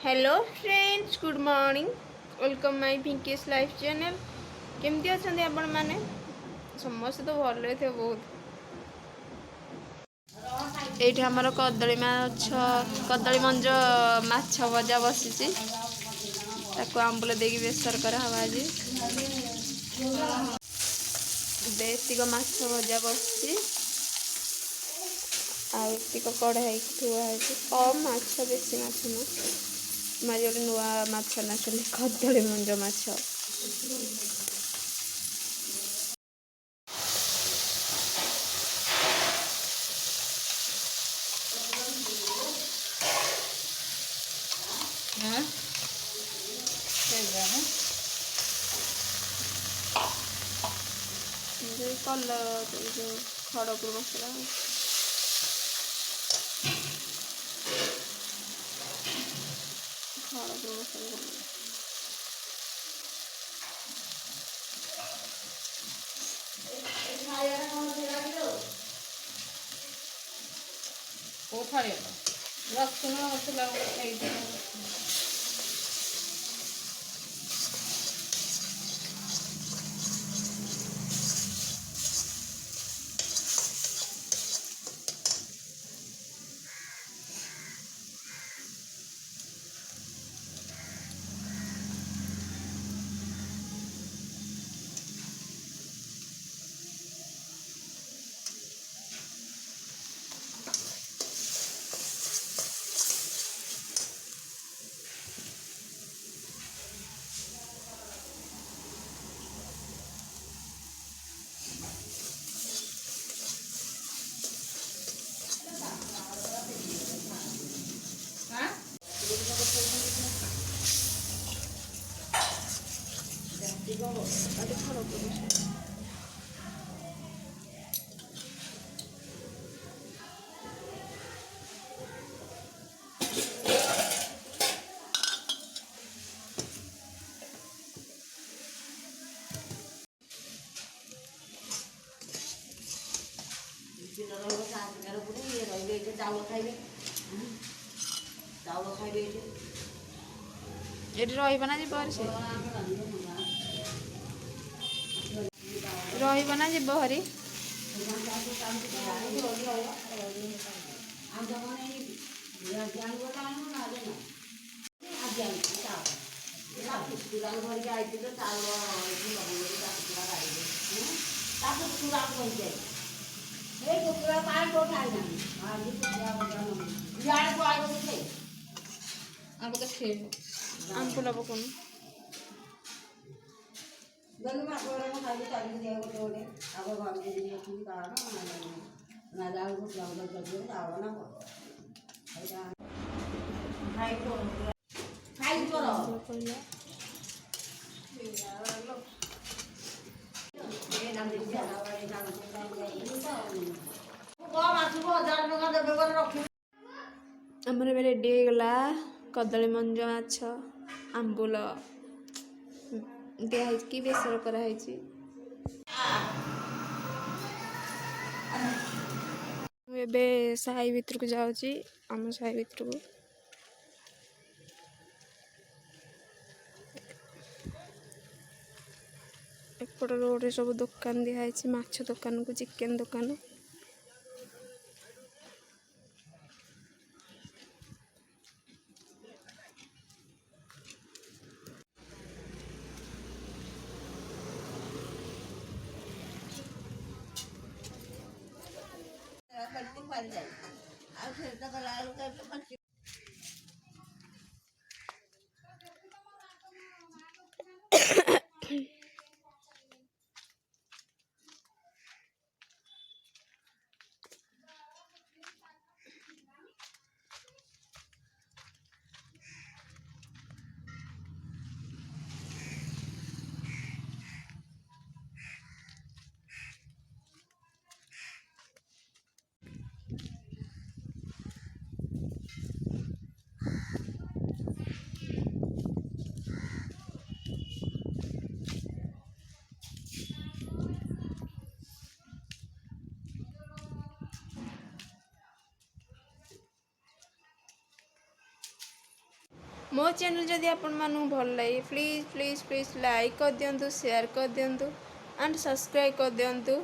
Hello friends, good morning. Welcome my Pinky's life channel. केमती अच्छा आपण मैंने समस्त तो भल थे बहुत। ये आमर कदली माछ कदली मंज माछ भजा बसी आंबुल देकी बेसर करा आज बेतिक माछ भजा बसी आतिक कढ़ाई थुआई कम माछ बेसी माछ न मारी गोटे नुआ माछ ना कदली मंज माछ कलर जो खड़गपुर मसला खड़गपुर मसला रसुण मसला ये रही जी बहरी रही जी बहरी आंबुला पकड़ आमर ए रेडी हो गला कदली मंज माछ आंबुल दिखाई कि बेसर कराई मुझे साही भितर को जाऊँगी आम साही भितर को एपट रोड सब दुकान दिखाई माछ दुकान को चिकेन दुकान मो चैनल जदि आपण मानू भल लगे प्लीज प्लीज प्लीज लाइक कर दिंतु, शेयर कर दिंतु एंड सब्सक्राइब कर दिंतु।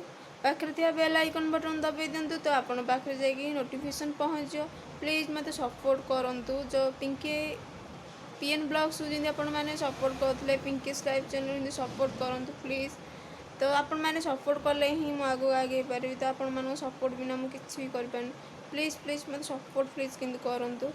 पाखे थी बेल आइकन बटन दबाई दिंतु तो आपण पाखे जाकि नोटिफिकेशन पहुँच। प्लीज मत सपोर्ट करंतु जो पिंकी पीएन ब्लॉग्स जमी आपण मैंने सपोर्ट करते पिंकीस लाइफ चैनल सपोर्ट करंतु प्लीज। तो आपण मैंने सपोर्ट कले ही मुझे आगे आगे पारि तो आपण मान सपोर्ट बिना मुझे किसी भी कर प्लीज प्लीज मत सपोर्ट प्लीज किंतु करंतु।